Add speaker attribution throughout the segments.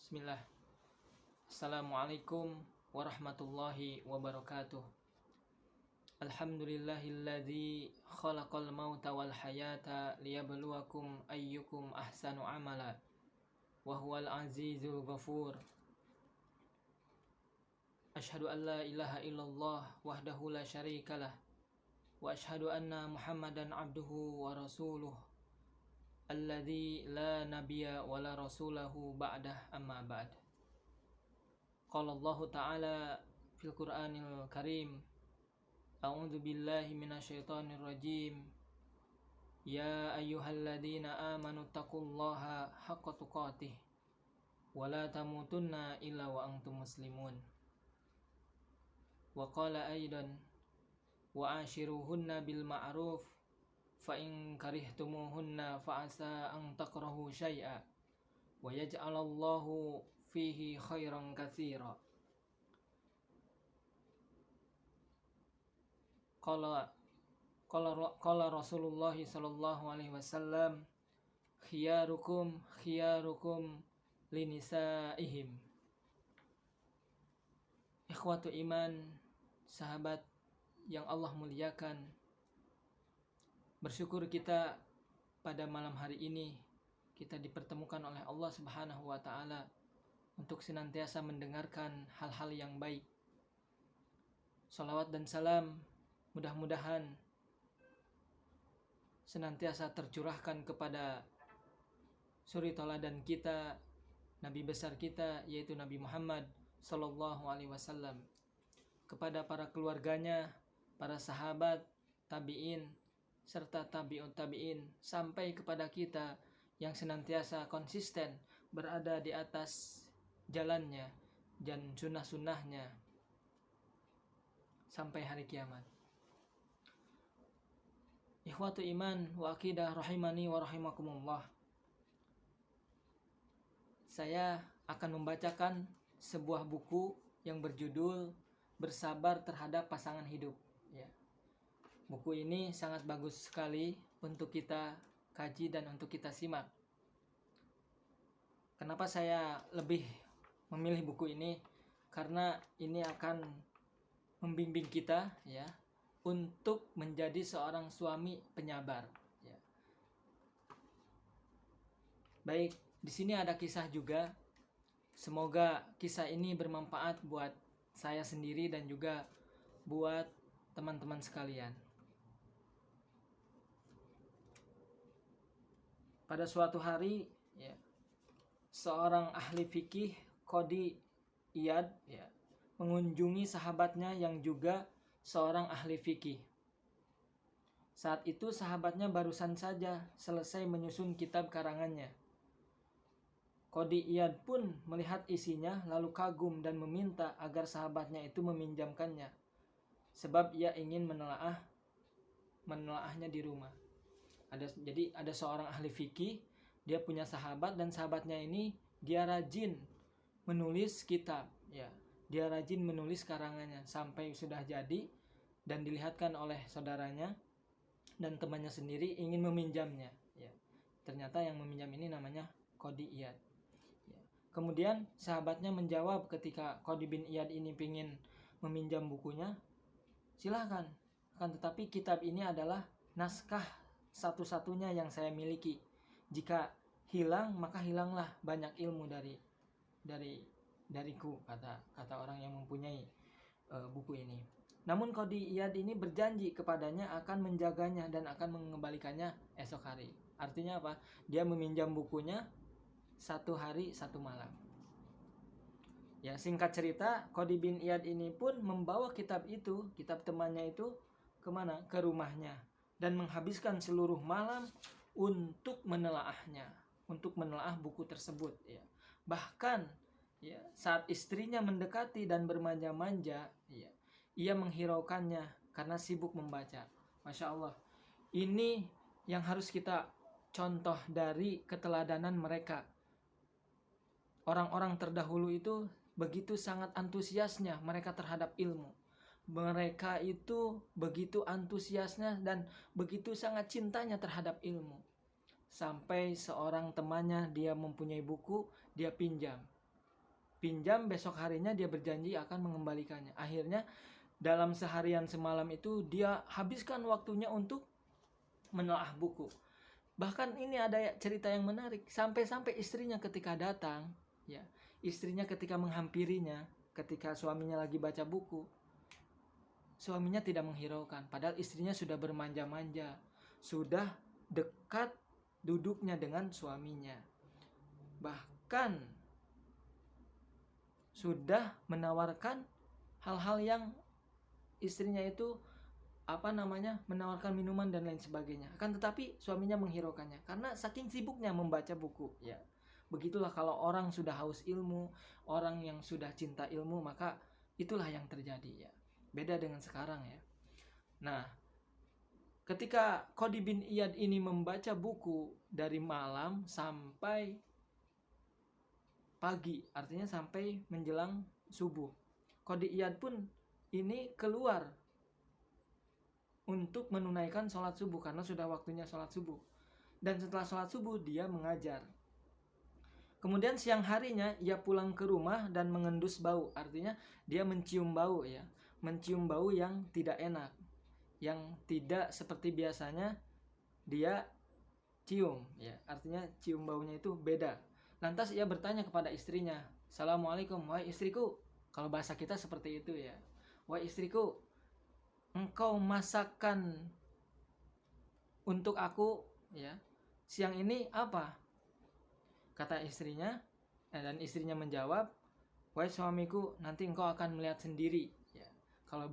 Speaker 1: Bismillah. Assalamualaikum warahmatullahi wabarakatuh. Alhamdulillahilladzi khalaqal mauta wal hayata liyabluwakum ayyukum ahsanu amala wa huwal azizul ghafur. Asyhadu an la ilaha illallah wahdahu la syarikalah wa asyhadu anna Muhammadan abduhu wa rasuluh alladzi la nabiyya wa la rasulahu ba'dah amma ba'd. Qala Allah Ta'ala fil Qur'anil Karim, A'udzu billahi minasyaitonir rajim. Ya ayyuhalladzina amanu taqullaha haqqa tuqatih wa la tamutunna illa wa antum muslimun. Wa qala aidan wa ashiruhunna bil ma'ruf fa in karihtumuhunna fa asa an takrahu syai'a wa yaj'alallahu fihi khairan katsira. Qala Rasulullah sallallahu alaihi wasallam, khiyarukum linisaihim. Ikhwatu iman, sahabat yang Allah muliakan, bersyukur kita pada malam hari ini kita dipertemukan oleh Allah Subhanahu wa taala untuk senantiasa mendengarkan hal-hal yang baik. Salawat dan salam mudah-mudahan senantiasa tercurahkan kepada suri tauladan kita, Nabi besar kita, yaitu Nabi Muhammad sallallahu alaihi wasallam, kepada para keluarganya, para sahabat, tabi'in, serta tabi'ut tabi'in, sampai kepada kita yang senantiasa konsisten berada di atas jalannya dan sunnah-sunnahnya sampai hari kiamat. Ikhwatu iman wa aqidah rahimani wa rahimakumullah. Saya akan membacakan sebuah buku yang berjudul Bersabar Terhadap Pasangan Hidup, ya. Buku ini sangat bagus sekali untuk kita kaji dan untuk kita simak. Kenapa saya lebih memilih buku ini? Karena ini akan membimbing kita, ya, untuk menjadi seorang suami penyabar, ya. Baik, di sini ada kisah juga. Semoga kisah ini bermanfaat buat saya sendiri dan juga buat teman-teman sekalian. Pada suatu hari, ya, seorang ahli fikih, Qadi Iyad, ya, mengunjungi sahabatnya yang juga seorang ahli fikih. Saat itu sahabatnya barusan saja selesai menyusun kitab karangannya. Qadi Iyad pun melihat isinya lalu kagum dan meminta agar sahabatnya itu meminjamkannya, sebab ia ingin menelaahnya di rumah. Jadi ada seorang ahli fikih, dia punya sahabat dan sahabatnya ini dia rajin menulis kitab, ya. Dia rajin menulis karangannya sampai sudah jadi dan dilihatkan oleh saudaranya dan temannya sendiri ingin meminjamnya, ya. Ternyata yang meminjam ini namanya Qadi Iyad, ya. Kemudian sahabatnya menjawab ketika Qadi bin Iyad ini ingin meminjam bukunya, silahkan, akan tetapi kitab ini adalah naskah satu-satunya yang saya miliki. Jika hilang maka hilanglah banyak ilmu dariku, kata orang yang mempunyai buku ini. Namun Qadi Iyad ini berjanji kepadanya akan menjaganya dan akan mengembalikannya esok hari. Artinya apa? Dia meminjam bukunya 1 hari 1 malam. Ya, singkat cerita, Qadi bin Iyad ini pun membawa kitab temannya itu kemana? Ke rumahnya dan menghabiskan seluruh malam untuk menelaahnya, untuk menelaah buku tersebut, ya. Bahkan, ya, saat istrinya mendekati dan bermanja-manja, ya, ia menghiraukannya karena sibuk membaca. Masya Allah, ini yang harus kita contoh dari keteladanan mereka. Orang-orang terdahulu itu begitu sangat antusiasnya mereka terhadap ilmu. Mereka itu begitu antusiasnya dan begitu sangat cintanya terhadap ilmu. Sampai seorang temannya dia mempunyai buku, dia pinjam. pinjam, besok harinya dia berjanji akan mengembalikannya. Akhirnya dalam seharian semalam itu dia habiskan waktunya untuk menelaah buku. Bahkan ini ada cerita yang menarik, sampai-sampai istrinya ketika datang, ya, istrinya ketika menghampirinya, ketika suaminya lagi baca buku, suaminya tidak menghiraukan, padahal istrinya sudah bermanja-manja, sudah dekat duduknya dengan suaminya, bahkan sudah menawarkan hal-hal yang istrinya itu menawarkan minuman dan lain sebagainya. Akan tetapi suaminya menghiraukannya karena saking sibuknya membaca buku, ya. Begitulah kalau orang sudah haus ilmu, orang yang sudah cinta ilmu, maka itulah yang terjadi, ya. Beda dengan sekarang, ya. Nah, ketika Qadi bin Iyad ini membaca buku dari malam sampai pagi, artinya sampai menjelang subuh, Qadi Iyad pun ini keluar untuk menunaikan sholat subuh karena sudah waktunya sholat subuh. Dan setelah sholat subuh dia mengajar. Kemudian siang harinya ia pulang ke rumah dan mengendus bau, artinya dia mencium bau, ya, mencium bau yang tidak enak, yang tidak seperti biasanya dia cium, ya, artinya cium baunya itu beda. Lantas ia bertanya kepada istrinya, "Assalamualaikum, wahai istriku." Kalau bahasa kita seperti itu, ya. "Wahai istriku, engkau masakan untuk aku, ya, siang ini apa?" Kata istrinya, dan istrinya menjawab, "Wahai suamiku, nanti engkau akan melihat sendiri." Ya, kalau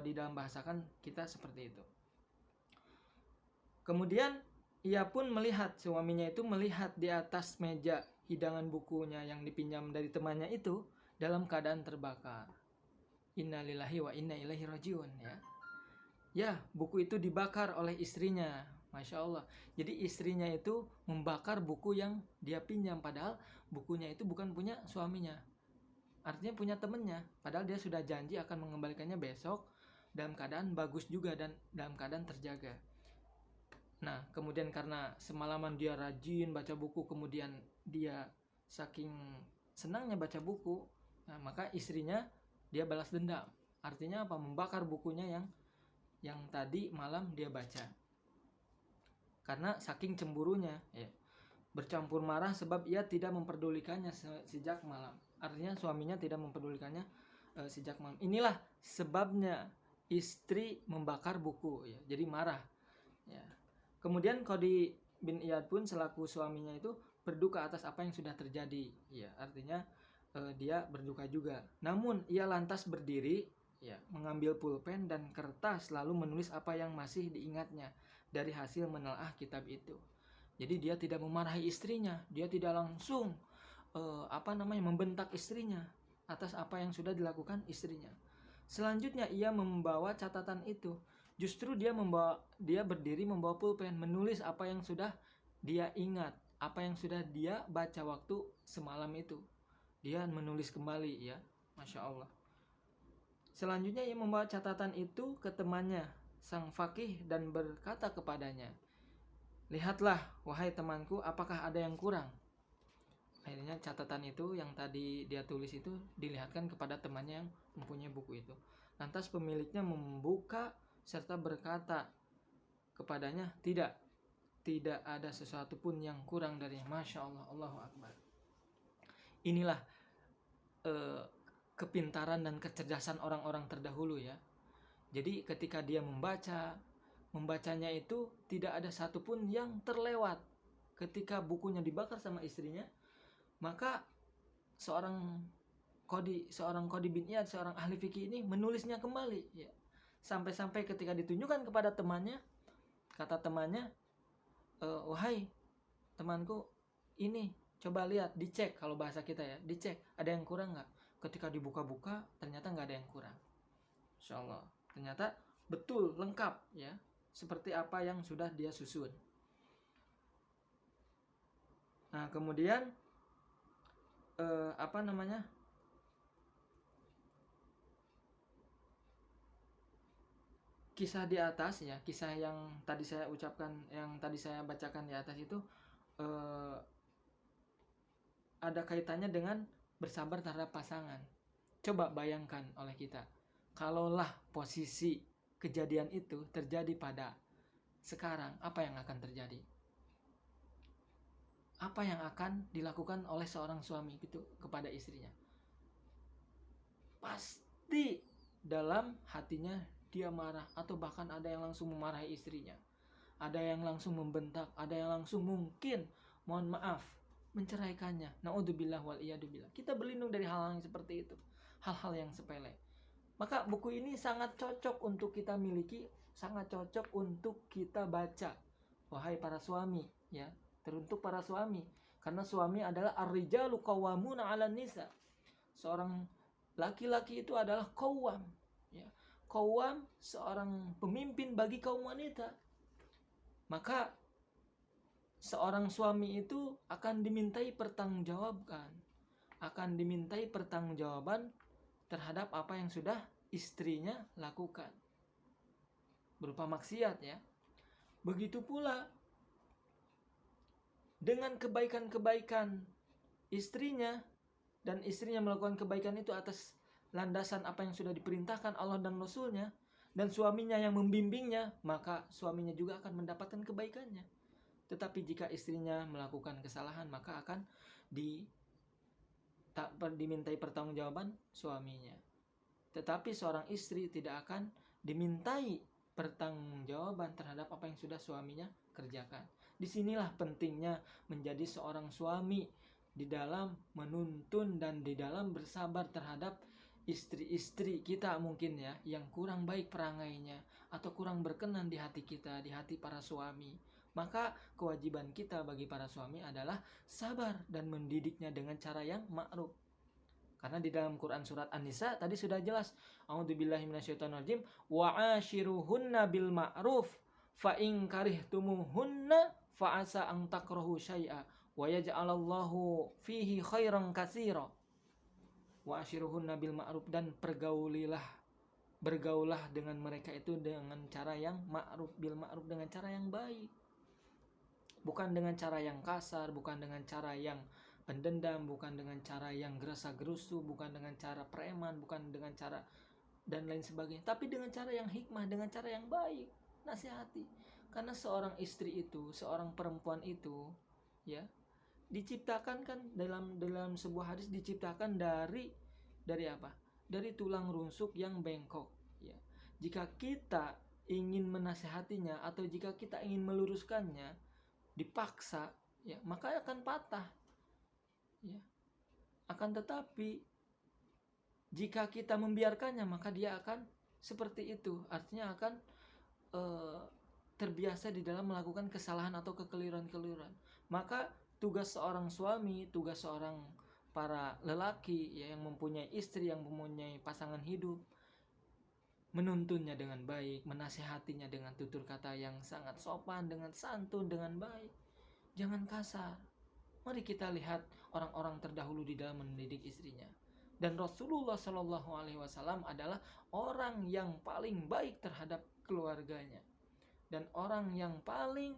Speaker 1: di dalam bahasakan kita seperti itu. Kemudian ia pun melihat, suaminya itu melihat di atas meja hidangan bukunya yang dipinjam dari temannya itu dalam keadaan terbakar. Innalillahi wa inna ilaihi rajiun, ya. Ya, buku itu dibakar oleh istrinya. Masya Allah. Jadi istrinya itu membakar buku yang dia pinjam, padahal bukunya itu bukan punya suaminya. Artinya punya temennya. Padahal dia sudah janji akan mengembalikannya besok dalam keadaan bagus juga dan dalam keadaan terjaga. Nah, kemudian karena semalaman dia rajin baca buku, kemudian dia saking senangnya baca buku, nah, maka istrinya dia balas dendam. Artinya apa? Membakar bukunya yang tadi malam dia baca. Karena saking cemburunya, ya, bercampur marah sebab ia tidak memperdulikannya sejak malam. Artinya suaminya tidak memperdulikannya sejak malam. Inilah sebabnya istri membakar buku, ya. Jadi marah, ya. Kemudian Qadi bin Iyad pun selaku suaminya itu berduka atas apa yang sudah terjadi, ya. Artinya dia berduka juga. Namun ia lantas berdiri, ya, mengambil pulpen dan kertas lalu menulis apa yang masih diingatnya dari hasil menelaah kitab itu. Jadi dia tidak memarahi istrinya, dia tidak langsung membentak istrinya atas apa yang sudah dilakukan istrinya. Selanjutnya ia membawa catatan itu. Justru dia berdiri membawa pulpen, menulis apa yang sudah dia ingat, apa yang sudah dia baca waktu semalam itu. Dia menulis kembali, ya. Masya Allah. Selanjutnya ia membawa catatan itu ke temannya, sang faqih, dan berkata kepadanya, "Lihatlah, wahai temanku, apakah ada yang kurang?" Akhirnya catatan itu yang tadi dia tulis itu dilihatkan kepada temannya yang mempunyai buku itu. Lantas pemiliknya membuka serta berkata kepadanya, tidak ada sesuatu pun yang kurang darinya. Masya Allah, Allahu Akbar. Inilah kepintaran dan kecerdasan orang-orang terdahulu, ya. Jadi ketika dia membacanya itu tidak ada satupun yang terlewat. Ketika bukunya dibakar sama istrinya, maka seorang Qadi bin Iyad, seorang ahli fikih ini menulisnya kembali, ya. Sampai-sampai ketika ditunjukkan kepada temannya, kata temannya, "Wahai temanku, ini coba lihat, dicek," kalau bahasa kita, ya, dicek, ada yang kurang nggak? Ketika dibuka-buka ternyata nggak ada yang kurang. Insya Allah, ternyata betul lengkap, ya, seperti apa yang sudah dia susun. Nah, kemudian kisah di atas, ya, kisah yang tadi saya ucapkan, yang tadi saya bacakan di atas itu ada kaitannya dengan bersabar terhadap pasangan. Coba bayangkan oleh kita, kalaulah posisi kejadian itu terjadi pada sekarang, apa yang akan terjadi? Apa yang akan dilakukan oleh seorang suami gitu kepada istrinya? Pasti dalam hatinya dia marah, atau bahkan ada yang langsung memarahi istrinya. Ada yang langsung membentak, ada yang langsung mungkin, mohon maaf, menceraikannya. Naudzubillah wal iyadubillah. Kita berlindung dari hal-hal yang seperti itu. Hal-hal yang sepele. Maka buku ini sangat cocok untuk kita miliki, sangat cocok untuk kita baca. Wahai para suami, ya, teruntuk para suami. Karena suami adalah ar-rijalu qawwamuna 'alan nisa. Seorang laki-laki itu adalah qawwam, ya. Qawwam, seorang pemimpin bagi kaum wanita. Maka seorang suami itu akan dimintai pertanggungjawaban, akan dimintai pertanggungjawaban terhadap apa yang sudah istrinya lakukan berupa maksiat, ya. Begitu pula dengan kebaikan-kebaikan istrinya, dan istrinya melakukan kebaikan itu atas landasan apa yang sudah diperintahkan Allah dan Rasulnya, dan suaminya yang membimbingnya, maka suaminya juga akan mendapatkan kebaikannya. Tetapi jika istrinya melakukan kesalahan, maka akan dimintai pertanggungjawaban suaminya. Tetapi seorang istri tidak akan dimintai pertanggungjawaban terhadap apa yang sudah suaminya kerjakan. Disinilah pentingnya menjadi seorang suami di dalam menuntun dan di dalam bersabar terhadap istri-istri kita mungkin, ya, yang kurang baik perangainya atau kurang berkenan di hati kita, di hati para suami. Maka kewajiban kita bagi para suami adalah sabar dan mendidiknya dengan cara yang ma'ruf. Karena di dalam Quran surat An-Nisa tadi sudah jelas, a'udzubillahi minasyaitonirrajim, wa'ashiruhunna bil ma'ruf fa in karihtumuhunna fa asa an takrahu syai'a wa yaj'alallahu fihi khairan katsira. Wa'ashiruhunna bil ma'ruf, dan bergaulah dengan mereka itu dengan cara yang ma'ruf, bil ma'ruf, dengan cara yang baik. Bukan dengan cara yang kasar, bukan dengan cara yang pendendam, bukan dengan cara yang gerasa-gerusu, bukan dengan cara preman, bukan dengan cara dan lain sebagainya, tapi dengan cara yang hikmah, dengan cara yang baik, nasihati. Karena seorang istri itu, seorang perempuan itu, ya, diciptakan kan dalam sebuah hadis, diciptakan dari apa? Dari tulang rusuk yang bengkok, ya. Jika kita ingin menasihatinya atau jika kita ingin meluruskannya dipaksa, ya, maka akan patah, ya. Akan tetapi jika kita membiarkannya, maka dia akan seperti itu, artinya akan terbiasa di dalam melakukan kesalahan atau kekeliruan-keliruan. Maka tugas seorang suami, tugas seorang para lelaki, ya, yang mempunyai istri, yang mempunyai pasangan hidup, menuntunnya dengan baik, menasehatinya dengan tutur kata yang sangat sopan, dengan santun, dengan baik. Jangan kasar. Mari kita lihat orang-orang terdahulu di dalam mendidik istrinya. Dan Rasulullah Shallallahu Alaihi Wasallam adalah orang yang paling baik terhadap keluarganya, dan orang yang paling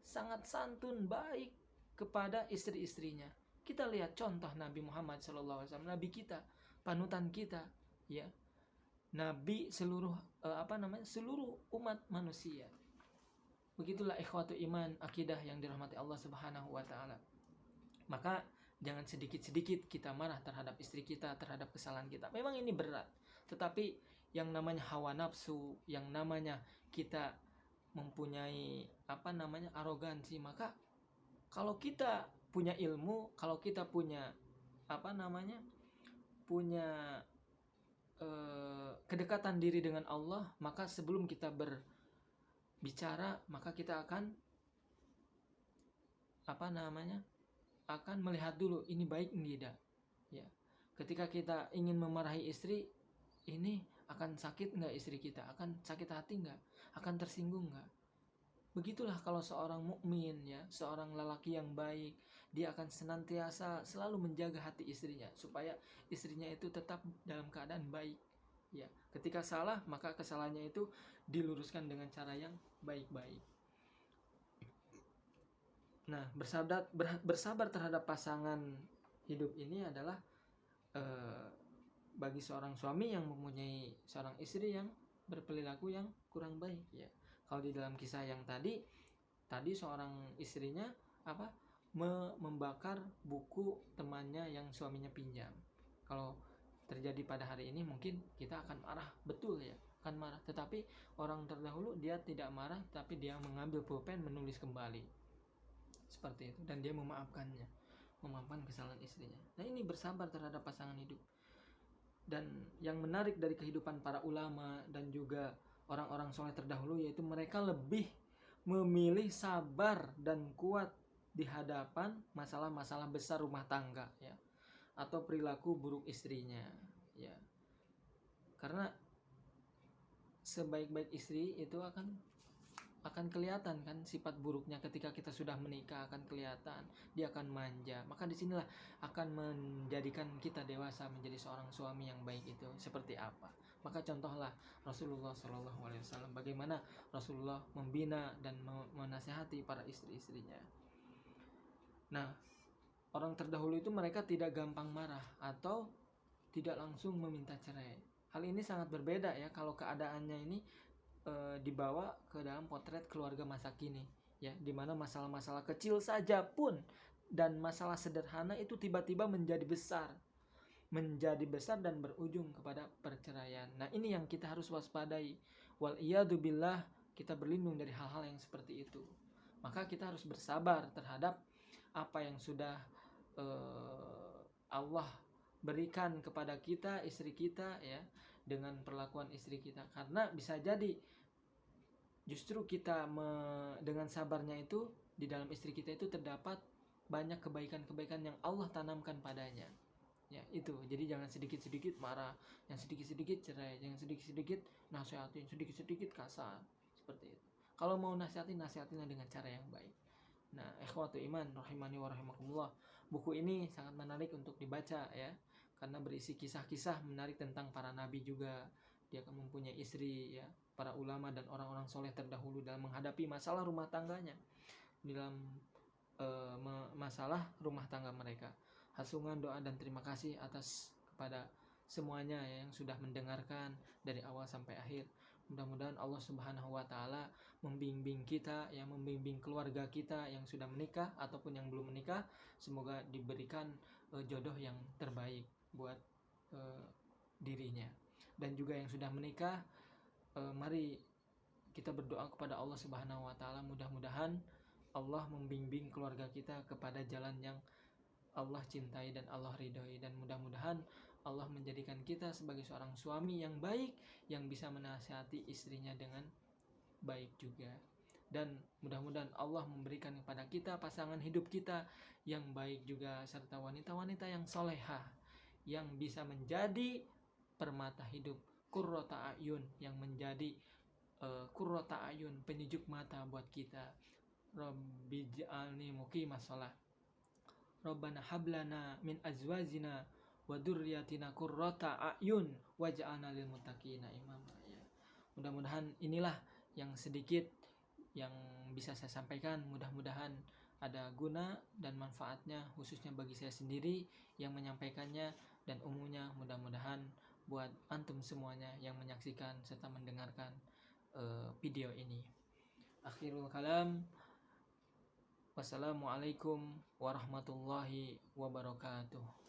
Speaker 1: sangat santun, baik kepada istri-istrinya. Kita lihat contoh Nabi Muhammad Shallallahu Alaihi Wasallam, Nabi kita, panutan kita, ya. Nabi seluruh seluruh umat manusia. Begitulah ikhwatu iman, akidah yang dirahmati Allah Subhanahu wa taala. Maka jangan sedikit-sedikit kita marah terhadap istri kita, terhadap kesalahan kita. Memang ini berat, tetapi yang namanya hawa nafsu, yang namanya kita mempunyai arogansi, maka kalau kita punya ilmu, kalau kita punya kedekatan diri dengan Allah, maka sebelum kita berbicara, maka kita akan akan melihat dulu ini baik ini tidak, ya. Ketika kita ingin memarahi istri, ini akan sakit nggak istri kita, akan sakit hati nggak, akan tersinggung nggak. Begitulah kalau seorang mukmin, ya, seorang lelaki yang baik, dia akan senantiasa selalu menjaga hati istrinya supaya istrinya itu tetap dalam keadaan baik, ya. Ketika salah, maka kesalahannya itu diluruskan dengan cara yang baik-baik. Nah, bersabar terhadap pasangan hidup ini adalah bagi seorang suami yang mempunyai seorang istri yang berperilaku yang kurang baik ya. Kalau di dalam kisah yang tadi seorang istrinya membakar buku temannya yang suaminya pinjam. Kalau terjadi pada hari ini mungkin kita akan marah, betul ya, akan marah. Tetapi orang terdahulu dia tidak marah, tapi dia mengambil pulpen menulis kembali seperti itu, dan dia memaafkan kesalahan istrinya. Nah, ini bersabar terhadap pasangan hidup. Dan yang menarik dari kehidupan para ulama dan juga orang-orang soleh terdahulu, yaitu mereka lebih memilih sabar dan kuat di hadapan masalah-masalah besar rumah tangga ya, atau perilaku buruk istrinya ya. Karena sebaik-baik istri itu akan kelihatan kan sifat buruknya ketika kita sudah menikah, akan kelihatan dia akan manja. Maka disinilah akan menjadikan kita dewasa menjadi seorang suami yang baik itu seperti apa. Maka contohlah Rasulullah SAW, bagaimana Rasulullah membina dan menasihati para istri-istrinya. Nah, orang terdahulu itu mereka tidak gampang marah atau tidak langsung meminta cerai. Hal ini sangat berbeda ya kalau keadaannya ini dibawa ke dalam potret keluarga masa kini ya, dimana masalah-masalah kecil saja pun dan masalah sederhana itu tiba-tiba menjadi besar dan berujung kepada perceraian. Nah, ini yang kita harus waspadai. Wal iyadu billah, kita berlindung dari hal-hal yang seperti itu. Maka kita harus bersabar terhadap apa yang sudah Allah berikan kepada kita, istri kita ya, dengan perlakuan istri kita. Karena bisa jadi justru kita dengan sabarnya itu di dalam istri kita itu terdapat banyak kebaikan-kebaikan yang Allah tanamkan padanya ya. Itu jadi jangan sedikit-sedikit marah, yang sedikit-sedikit cerai, jangan sedikit-sedikit nasihatin, sedikit-sedikit kasar seperti itu. Kalau mau nasihatinlah dengan cara yang baik. Nah, ikhwatu iman rahimani wa rahimakumullah, buku ini sangat menarik untuk dibaca ya, karena berisi kisah-kisah menarik tentang para nabi juga. Dia akan mempunyai istri ya, para ulama dan orang-orang soleh terdahulu dalam menghadapi masalah rumah tangganya, dalam masalah rumah tangga mereka. Hasungan doa dan terima kasih atas kepada semuanya ya, yang sudah mendengarkan dari awal sampai akhir. Mudah-mudahan Allah Subhanahu wa taala membimbing kita, yang membimbing keluarga kita yang sudah menikah ataupun yang belum menikah. Semoga diberikan jodoh yang terbaik buat dirinya. Dan juga yang sudah menikah, mari kita berdoa kepada Allah Subhanahu wa taala, mudah-mudahan Allah membimbing keluarga kita kepada jalan yang Allah cintai dan Allah ridhoi, dan mudah-mudahan Allah menjadikan kita sebagai seorang suami yang baik, yang bisa menasihati istrinya dengan baik juga. Dan mudah-mudahan Allah memberikan kepada kita pasangan hidup kita yang baik juga, serta wanita-wanita yang solehah, yang bisa menjadi permata hidup, qurrata ayun, yang menjadi qurrata ayun, penyejuk mata buat kita. Rabbi ja'alni muqimas shalah, Rabbana hablana min azwajina wa dzurriyyatina qurrata ayun waj'alna lil muttaqina imama ya. Mudah-mudahan inilah yang sedikit yang bisa saya sampaikan, mudah-mudahan ada guna dan manfaatnya, khususnya bagi saya sendiri yang menyampaikannya, dan umumnya mudah-mudahan buat antum semuanya yang menyaksikan serta mendengarkan video ini. Akhirul kalam, wassalamualaikum warahmatullahi wabarakatuh.